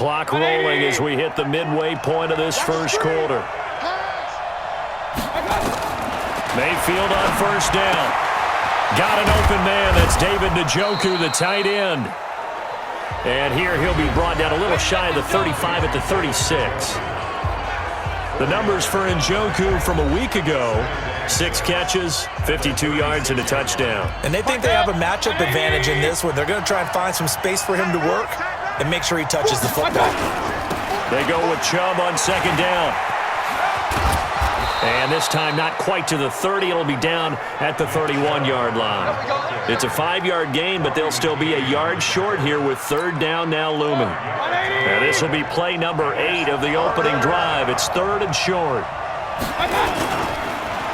Clock rolling as we hit the midway point of this first quarter. Mayfield on first down. Got an open man. That's David Njoku, the tight end. And here he'll be brought down a little shy of the 35 at the 36. The numbers for Njoku from a week ago: 6 catches, 52 yards, and a touchdown. And they think they have a matchup advantage in this one. They're going to try and find some space for him to work and make sure he touches the football. They go with Chubb on second down. And this time not quite to the 30. It'll be down at the 31-yard line. It's a 5-yard gain, but they'll still be a yard short here with third down now looming. Now this will be play number 8 of the opening drive. It's third and short.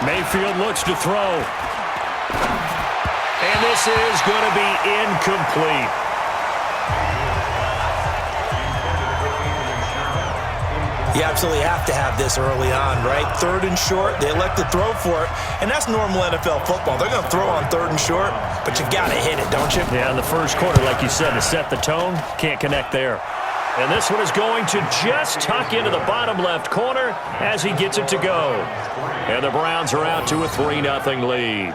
Mayfield looks to throw. And this is going to be incomplete. You absolutely have to have this early on, right? Third and short, they elect to throw for it, and that's normal NFL football. They're going to throw on third and short, but you got to hit it, don't you? Yeah, in the first quarter, like you said, to set the tone, can't connect there. And this one is going to just tuck into the bottom left corner as he gets it to go. And the Browns are out to a 3-0 lead.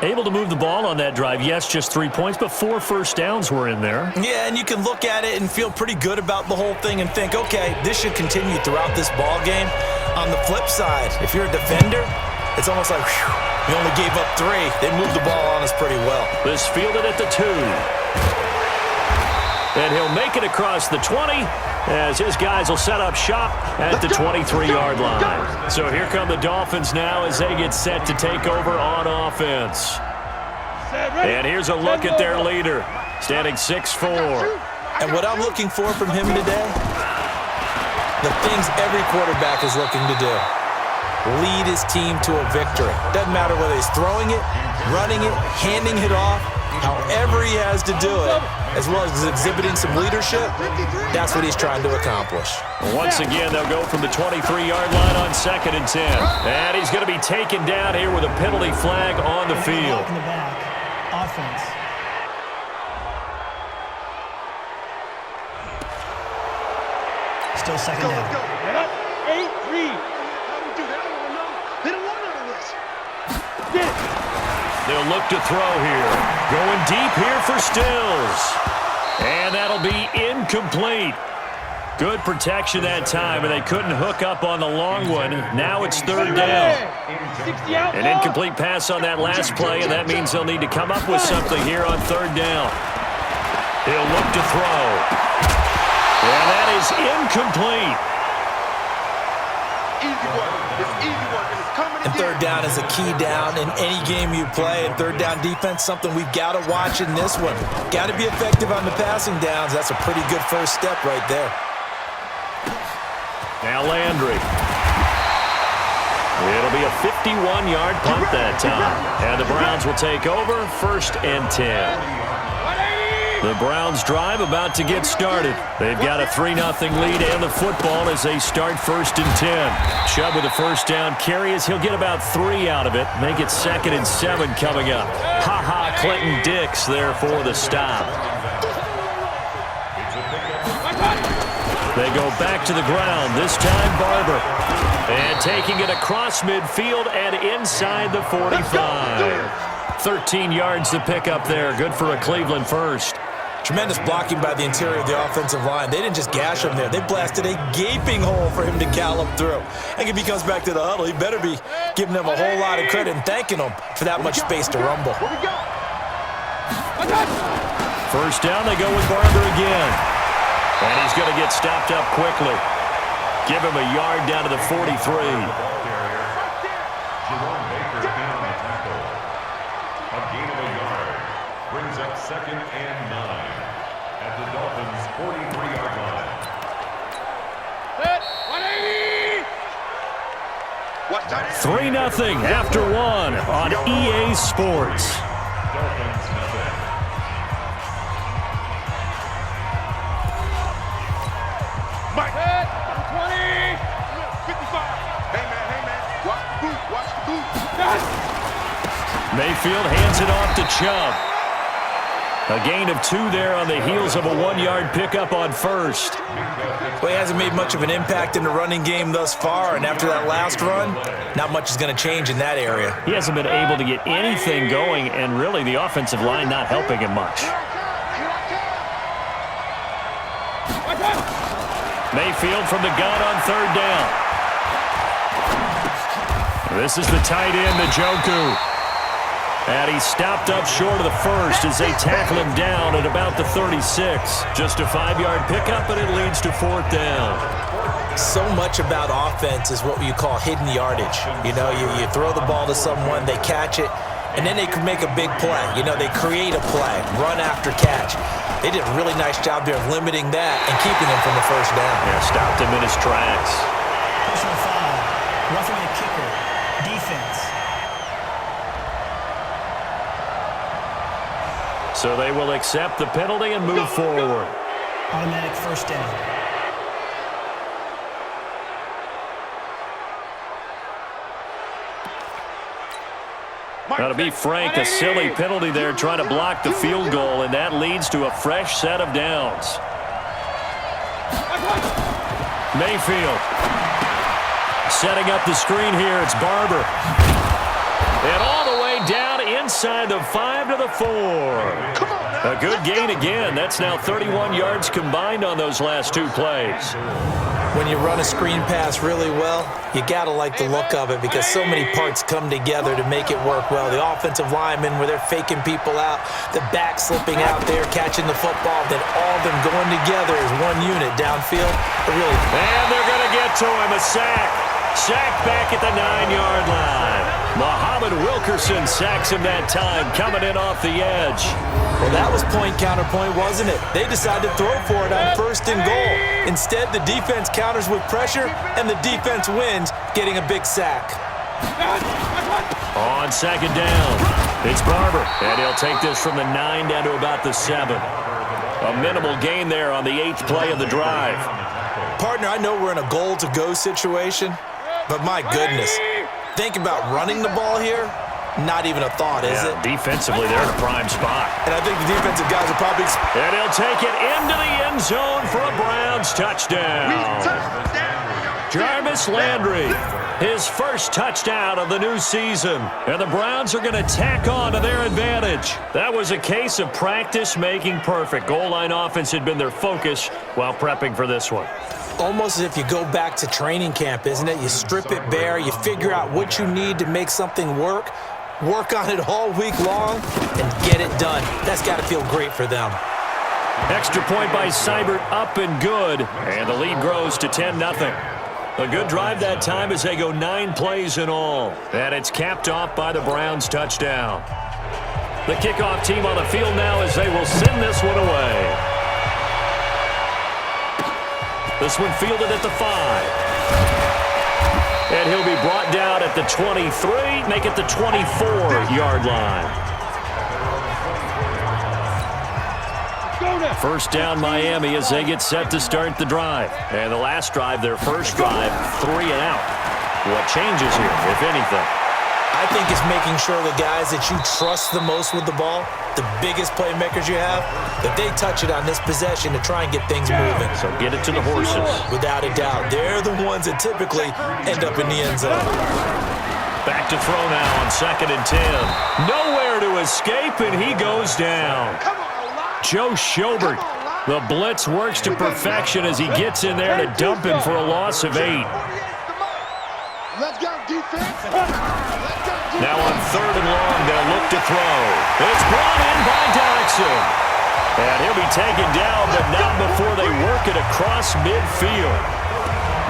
Able to move the ball on that drive. Yes, just 3 points, but 4 first downs were in there. Yeah, and you can look at it and feel pretty good about the whole thing and think, okay, this should continue throughout this ball game. On the flip side, if you're a defender, it's almost like, whew, we only gave up 3. They moved the ball on us pretty well. This fielded at the 2. And he'll make it across the 20 as his guys will set up shop at the 23-yard line. So here come the Dolphins now as they get set to take over on offense. And here's a look at their leader, standing 6'4". And what I'm looking for from him today, the things every quarterback is looking to do: lead his team to a victory. Doesn't matter whether he's throwing it, running it, handing it off, however he has to do it, as well as exhibiting some leadership. That's what he's trying to accomplish. Once again, they'll go from the 23-yard line on 2nd and 10. And he's going to be taken down here with a penalty flag on the field. In the back. Offense. Still second down. 8-3. How do we do that? I don't know. They don't want none of this. Get it. They'll look to throw here. Going deep here for Stills. And that'll be incomplete. Good protection that time, and they couldn't hook up on the long one. Now it's third down. An incomplete pass on that last play, and that means they'll need to come up with something here on third down. He'll look to throw. And that is incomplete. Easy work. It's easy work, and it's coming And third down is a key down in any game you play. And third down defense, something we've got to watch in this one. Got to be effective on the passing downs. That's a pretty good first step right there. Now Landry. It'll be a 51-yard punt that time. And the Browns will take over, 1st and 10. The Browns drive about to get started. They've got a 3-0 lead and the football as they start 1st and 10. Chubb with a first down carry as he'll get about 3 out of it. Make it 2nd and 7 coming up. Ha-ha, Clinton Dix there for the stop. They go back to the ground, this time Barber. And taking it across midfield and inside the 45. 13 yards to pick up there. Good for a Cleveland first. Tremendous blocking by the interior of the offensive line. They didn't just gash him there. They blasted a gaping hole for him to gallop through. And if he comes back to the huddle, he better be giving them a whole lot of credit and thanking them for that much space to rumble. First down, they go with Barber again. And he's going to get stopped up quickly. Give him a yard down to the 43. Brings up 2nd and 9 at the Dolphins' 43-yard line. 3-0 after 1 on EA Sports. Dolphins nothing. Mike. 20. 55. Hey, man. Watch the boot. Mayfield hands it off to Chubb. A gain of 2 there on the heels of a 1-yard pickup on first. Well, he hasn't made much of an impact in the running game thus far, and after that last run, not much is going to change in that area. He hasn't been able to get anything going, and really the offensive line not helping him much. Mayfield from the gun on 3rd down. This is the tight end, Njoku. And he's stopped up short of the first as they tackle him down at about the 36. Just a 5-yard pickup, and it leads to 4th down. So much about offense is what you call hidden yardage. You know, you throw the ball to someone, they catch it, and then they can make a big play. You know, they create a play, run after catch. They did a really nice job there of limiting that and keeping him from the first down. Yeah, stopped him in his tracks. Personal foul. Roughing the kicker. Defense. So they will accept the penalty and move forward. Automatic first down. Now, to be frank, a silly penalty there trying to block the field goal, and that leads to a fresh set of downs. Mayfield setting up the screen here. It's Barber. And all the way down inside the 5 to the 4. A good gain again. That's now 31 yards combined on those last 2 plays. When you run a screen pass really well, you got to like the look of it because so many parts come together to make it work well. The offensive linemen, where they're faking people out, the back slipping out there, catching the football, then all of them going together as one unit downfield. And they're going to get to him. A sack. Sack back at the 9-yard line. Muhammad Wilkerson sacks him that time, coming in off the edge. Well, that was point counterpoint, wasn't it? They decided to throw for it on 1st and goal. Instead, the defense counters with pressure, and the defense wins, getting a big sack. On 2nd down, it's Barber, and he'll take this from the 9 down to about the 7. A minimal gain there on the 8th play of the drive. Partner, I know we're in a goal-to-go situation, but my goodness, think about running the ball here. Not even a thought, is it? Defensively, they're in a prime spot. And I think the defensive guys are probably... And he'll take it into the end zone for a Browns touchdown. Jarvis Landry, his first touchdown of the new season. And the Browns are going to tack on to their advantage. That was a case of practice making perfect. Goal line offense had been their focus while prepping for this one. Almost as if you go back to training camp, isn't it? You strip it bare, you figure out what you need to make something work on it all week long, and get it done. That's got to feel great for them. Extra point by Seibert, up and good, and the lead grows to 10-0. A good drive that time as they go 9 plays in all, and it's capped off by the Browns touchdown. The kickoff team on the field now as they will send this one away. This one fielded at the 5. And he'll be brought down at the 23, make it the 24-yard line. First down Miami as they get set to start the drive. And the last drive, their first drive, 3 and out. What changes here, if anything? I think it's making sure the guys that you trust the most with the ball, the biggest playmakers you have, that they touch it on this possession to try and get things moving. So get it to the horses. Without a doubt. They're the ones that typically end up in the end zone. Back to throw now on 2nd and 10. Nowhere to escape, and he goes down. Joe Schobert. The blitz works to perfection as he gets in there to dump him for a loss of 8. Let's go, defense. Now on 3rd and long, they'll look to throw. It's brought in by Jackson. And he'll be taken down, but not before they work it across midfield.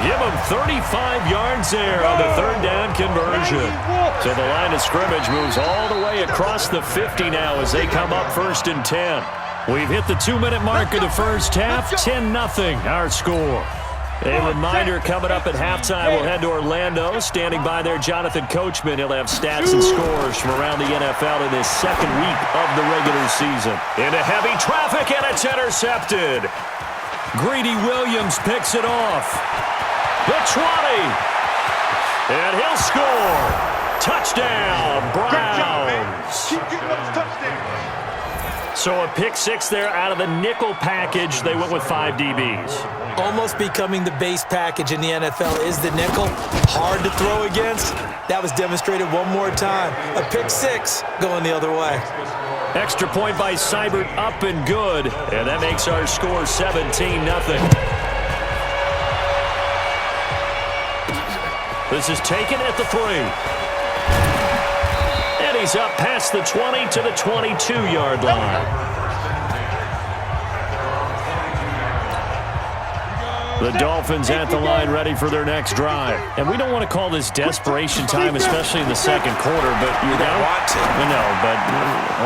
Give him 35 yards there on the 3rd down conversion. So the line of scrimmage moves all the way across the 50 now as they come up 1st and 10. We've hit the 2-minute mark of the first half, 10-0 our score. A reminder coming up at halftime, we'll head to Orlando. Standing by there, Jonathan Coachman. He'll have stats and scores from around the NFL in this 2nd week of the regular season. Into heavy traffic, and it's intercepted. Greedy Williams picks it off. The 20. And he'll score. Touchdown, Browns. Keep getting those touchdowns. So a pick six there out of the nickel package. They went with 5 DBs. Almost becoming the base package in the NFL is the nickel. Hard to throw against. That was demonstrated one more time. A pick six going the other way. Extra point by Seibert, up and good. And that makes our score 17-0. This is taken at the 3. And he's up past the 20 to the 22-yard line. The Dolphins at the line ready for their next drive. And we don't want to call this desperation time, especially in the second quarter, but you're down. Want to. No, but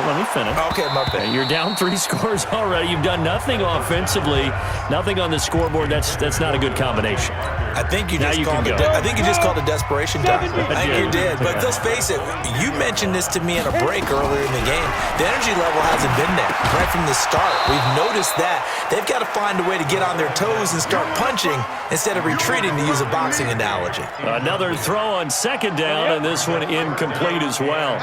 let me finish. Okay, my bad. You're down 3 scores already. You've done nothing offensively, nothing on the scoreboard. That's not a good combination. I think you just called it desperation time. I think you did. But let's face it, you mentioned this to me in a break earlier in the game. The energy level hasn't been there right from the start. We've noticed that. They've got to find a way to get on their toes and start punching instead of retreating, to use a boxing analogy. Another throw on second down, and this one incomplete as well.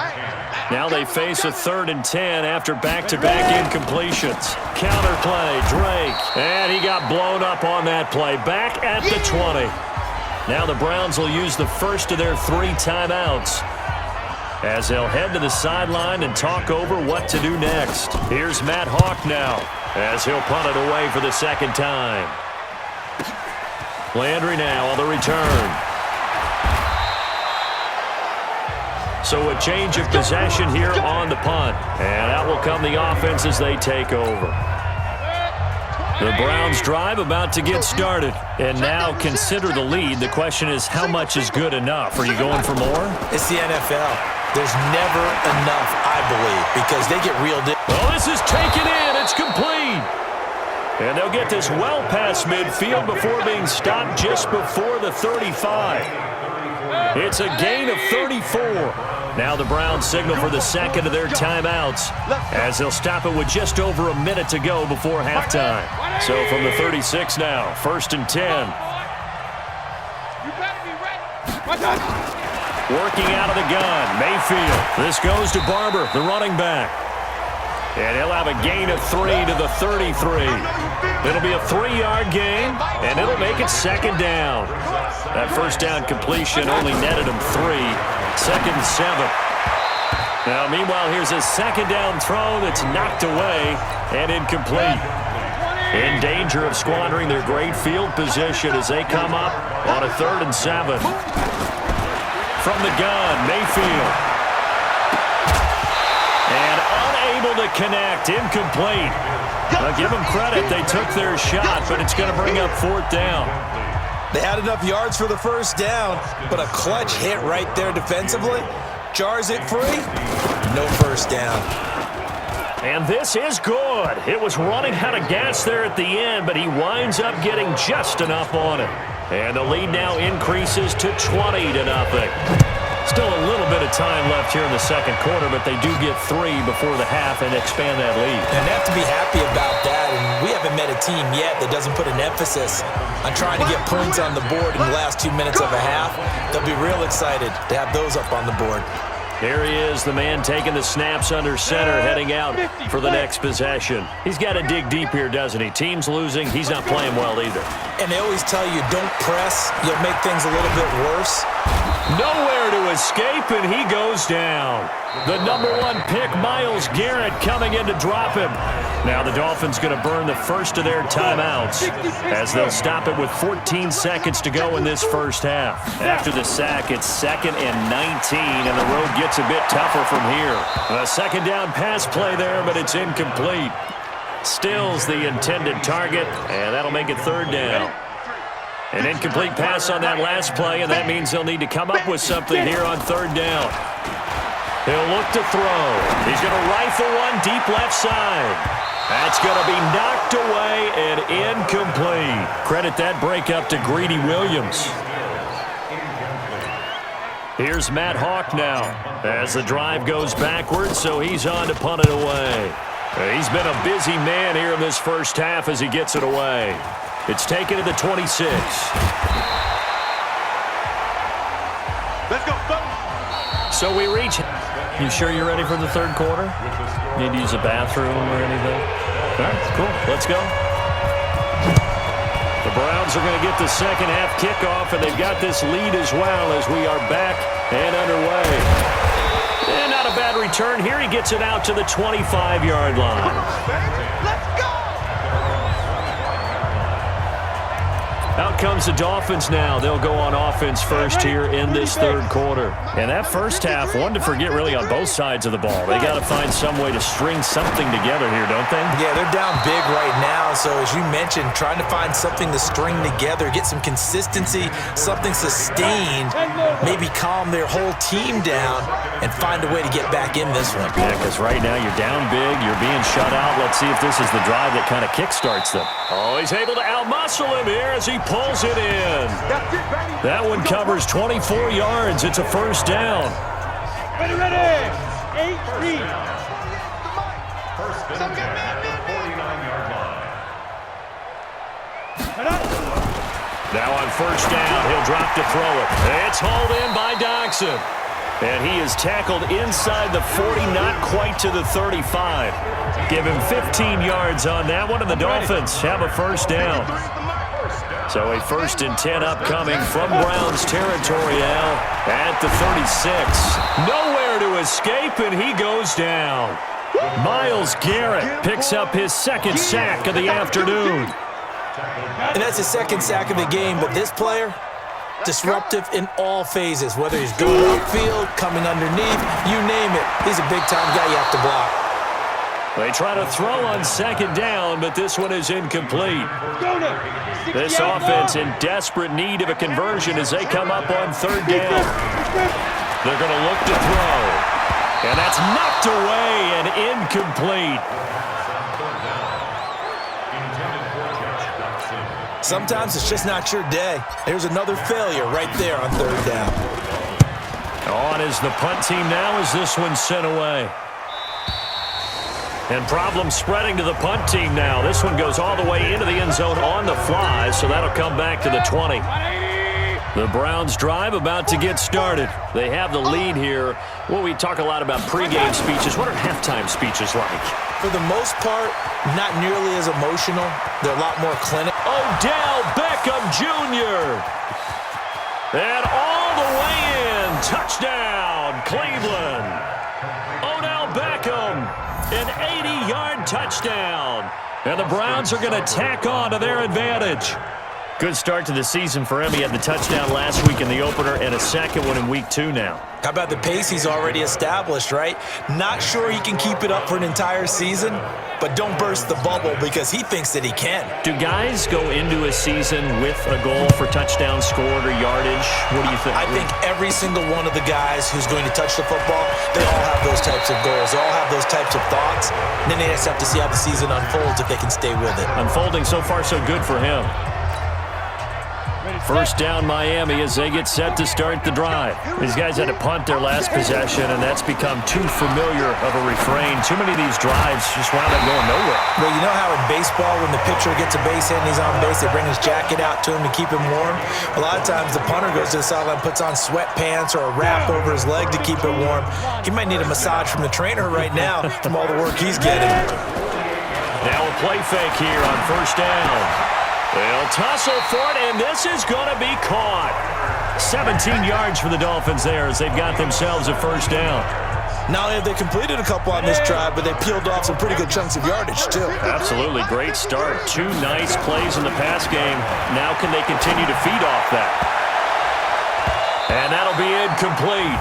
Now they face a 3rd and 10 after back-to-back incompletions. Counter play, Drake, and he got blown up on that play. Back at the 20. Now the Browns will use the first of their 3 timeouts as they'll head to the sideline and talk over what to do next. Here's Matt Hawk now as he'll punt it away for the second time. Landry now on the return. So a change of possession here on the punt. And out will come the offense as they take over. The Browns drive about to get started. And now consider the lead. The question is, how much is good enough? Are you going for more? It's the NFL. There's never enough, I believe, because they get real deep. Oh, this is taken in. It's complete. And they'll get this well past midfield before being stopped just before the 35. It's a gain of 34. Now the Browns signal for the second of their timeouts as they'll stop it with just over a minute to go before halftime. So from the 36 now, 1st and 10. Working out of the gun, Mayfield. This goes to Barber, the running back. And he'll have a gain of 3 to the 33. It'll be a 3-yard gain, and it'll make it second down. That first down completion only netted him 3. 2nd and 7. Now, meanwhile, here's a second down throw that's knocked away and incomplete. In danger of squandering their great field position as they come up on a 3rd and 7. From the gun, Mayfield. And unable to connect, incomplete. Now give them credit, they took their shot, but it's going to bring up 4th down. They had enough yards for the first down, but a clutch hit right there defensively jars it free. No first down. And this is good. It was running out of gas there at the end, but he winds up getting just enough on it. And the lead now increases to 20-0. Still a little bit of time left here in the second quarter, but they do get 3 before the half and expand that lead. And they have to be happy about that. And we haven't met a team yet that doesn't put an emphasis on trying to get points on the board in the last 2 minutes of a half. They'll be real excited to have those up on the board. Here he is, the man taking the snaps under center, heading out for the next possession. He's got to dig deep here, doesn't he? Team's losing. He's not playing well either. And they always tell you, don't press. You'll make things a little bit worse. Nowhere to escape, and he goes down. The #1 pick, Myles Garrett, coming in to drop him. Now the Dolphins going to burn the first of their timeouts as they'll stop it with 14 seconds to go in this first half. After the sack, it's 2nd and 19, and the road gets a bit tougher from here. A second down pass play there, but it's incomplete. Stills the intended target, and that'll make it 3rd down. An incomplete pass on that last play, and that means they'll need to come up with something here on 3rd down. He'll look to throw. He's going to rifle one deep left side. That's going to be knocked away and incomplete. Credit that break up to Greedy Williams. Here's Matt Hawk now as the drive goes backwards, so he's on to punt it away. He's been a busy man here in this first half as he gets it away. It's taken to the 26. Let's go, So we reach. You sure you're ready for the third quarter? Need to use a bathroom or anything? All right, cool. Let's go. The Browns are going to get the second half kickoff, and they've got this lead as well as we are back and underway. And not a bad return here. He gets it out to the 25-yard line. Let's go! Out comes the Dolphins now. They'll go on offense first here in this third quarter. And that first half, one to forget really on both sides of the ball. They got to find some way to string something together here, don't they? Yeah, they're down big right now. So as you mentioned, trying to find something to string together, get some consistency, something sustained, maybe calm their whole team down and find a way to get back in this one. Yeah, because right now you're down big, you're being shut out. Let's see if this is the drive that kind of kickstarts them. Oh, he's able to outmuscle him here as he pulls it in. That one covers 24 yards. It's a first down. Ready, 8-3. First and 10 at the 49-yard line. Now on first down, he'll drop to throw it. It's hauled in by Doxson. And he is tackled inside the 40, not quite to the 35. Give him 15 yards on that one, and the Dolphins have a first down. So a 1st and 10 upcoming from Browns territory now at the 36. Nowhere to escape, and he goes down. Myles Garrett picks up his second sack of the afternoon. And that's his second sack of the game, but this player, disruptive in all phases, whether he's going upfield, coming underneath, you name it. He's a big-time guy you have to block. They try to throw on second down, but this one is incomplete. This offense in desperate need of a conversion as they come up on third down. They're going to look to throw. And that's knocked away and incomplete. Sometimes it's just not your day. There's another failure right there on third down. On is the punt team now as this one's sent away. And problem spreading to the punt team now. This one goes all the way into the end zone on the fly, so that'll come back to the 20. The Browns drive about to get started. They have the lead here. Well, we talk a lot about pregame speeches. What are halftime speeches like? For the most part, not nearly as emotional. They're a lot more clinical. Odell Beckham Jr. And all the way in. Touchdown, Cleveland. Odell Beckham, an 80-yard touchdown. And the Browns are going to tack on to their advantage. Good start to the season for him. He had the touchdown last week in the opener and a second one in week 2 now. How about the pace he's already established, right? Not sure he can keep it up for an entire season, but don't burst the bubble because he thinks that he can. Do guys go into a season with a goal for touchdown scored or yardage? What do you think? I think every single one of the guys who's going to touch the football, they all have those types of goals. They all have those types of thoughts. And then they just have to see how the season unfolds if they can stay with it. Unfolding so far so good for him. First down Miami as they get set to start the drive. These guys had to punt their last possession, and that's become too familiar of a refrain. Too many of these drives just wound up going nowhere. Well, you know how in baseball when the pitcher gets a base hit and he's on base, they bring his jacket out to him to keep him warm? A lot of times the punter goes to the sideline, puts on sweatpants or a wrap over his leg to keep it warm. He might need a massage from the trainer right now from all the work he's getting. Now a play fake here on first down. They'll tussle for it, and this is going to be caught. 17 yards for the Dolphins there as they've got themselves a first down. Not only have they completed a couple on this drive, but they peeled off some pretty good chunks of yardage, too. Absolutely. Great start. 2 nice plays in the pass game. Now can they continue to feed off that? And that'll be incomplete.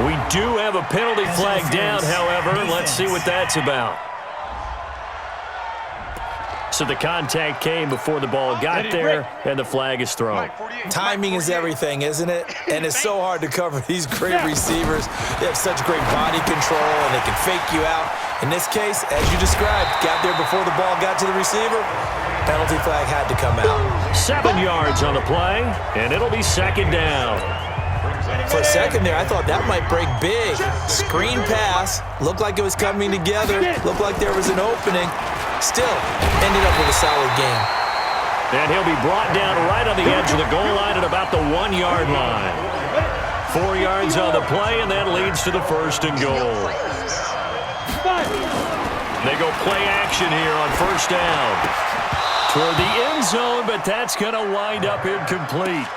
We do have a penalty flag down, however. Let's see what that's about. So the contact came before the ball got there, and the flag is thrown. Timing is everything, isn't it? And it's so hard to cover these great receivers. They have such great body control, and they can fake you out. In this case, as you described, got there before the ball got to the receiver. Penalty flag had to come out. 7 yards on the play, and it'll be second down. For a second there, I thought that might break big. Screen pass. Looked like it was coming together. Looked like there was an opening. Still, ended up with a solid game. And he'll be brought down right on the edge of the goal line at about the 1-yard line. 4 yards on the play, and that leads to the 1st and goal. They go play action here on 1st down. Toward the end zone, but that's going to wind up incomplete.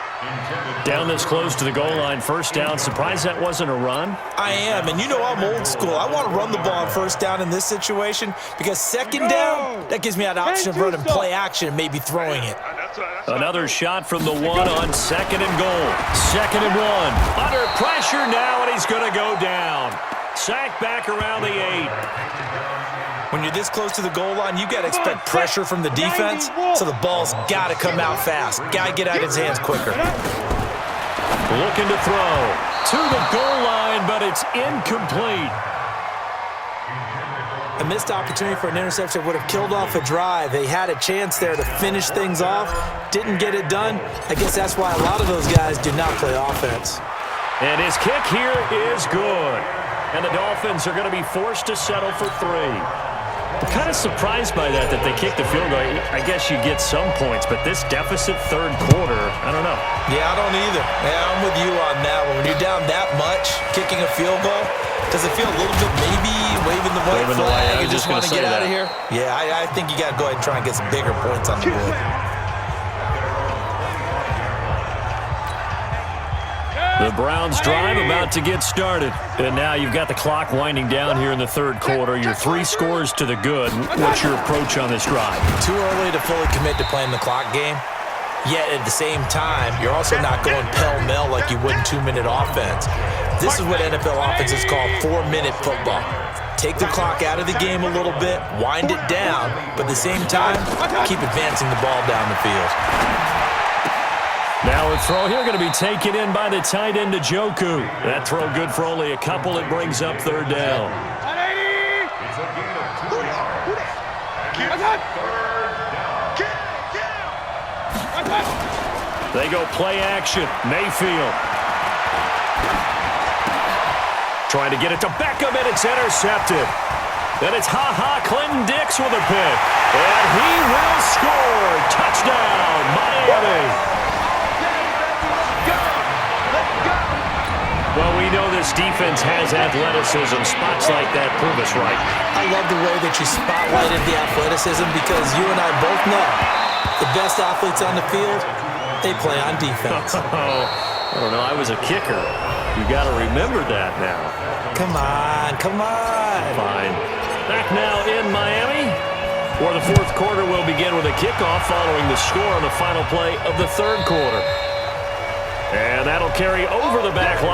Down this close to the goal line, 1st down. Surprised that wasn't a run? I am, and you know I'm old school. I want to run the ball on 1st down in this situation because 2nd down, that gives me an option of running play action and maybe throwing it. Another shot from the 1 on 2nd and goal. 2nd and 1. Under pressure now, and he's going to go down. Sacked back around the 8. When you're this close to the goal line, you got to expect pressure from the defense, so the ball's got to come out fast. Got to get out of his hands quicker. Looking to throw to the goal line, but it's incomplete. A missed opportunity for an interception would have killed off a drive. They had a chance there to finish things off. Didn't get it done. I guess that's why a lot of those guys do not play offense. And his kick here is good. And the Dolphins are going to be forced to settle for 3. I'm kind of surprised by that they kicked the field goal. I guess you get some points, but this deficit 3rd quarter, I don't know. Yeah, I don't either. Yeah, I'm with you on that one. When you're down that much, kicking a field goal, does it feel a little bit maybe waving the white flag and just want to get out of here? Yeah, I think you got to go ahead and try and get some bigger points on the board. The Browns drive about to get started. And now you've got the clock winding down here in the 3rd quarter. Your 3 scores to the good. What's your approach on this drive? Too early to fully commit to playing the clock game. Yet at the same time, you're also not going pell-mell like you would in 2-minute offense. This is what NFL offenses call 4-minute football. Take the clock out of the game a little bit, wind it down, but at the same time, keep advancing the ball down the field. Now a throw here going to be taken in by the tight end to Njoku. That throw good for only a couple. It brings up 3rd down. It's a gain of 2 yards. Third down. They go play action. Mayfield. Trying to get it to Beckham, and it's intercepted. Then it's Clinton Dix with a pick. And he will score. Touchdown, Miami. Well, we know this defense has athleticism. Spots like that prove us right. I love the way that you spotlighted the athleticism because you and I both know the best athletes on the field, they play on defense. I don't know. I was a kicker. You got to remember that now. Come on. Fine. Back now in Miami, where the 4th quarter will begin with a kickoff following the score on the final play of the 3rd quarter. And that'll carry over the back line.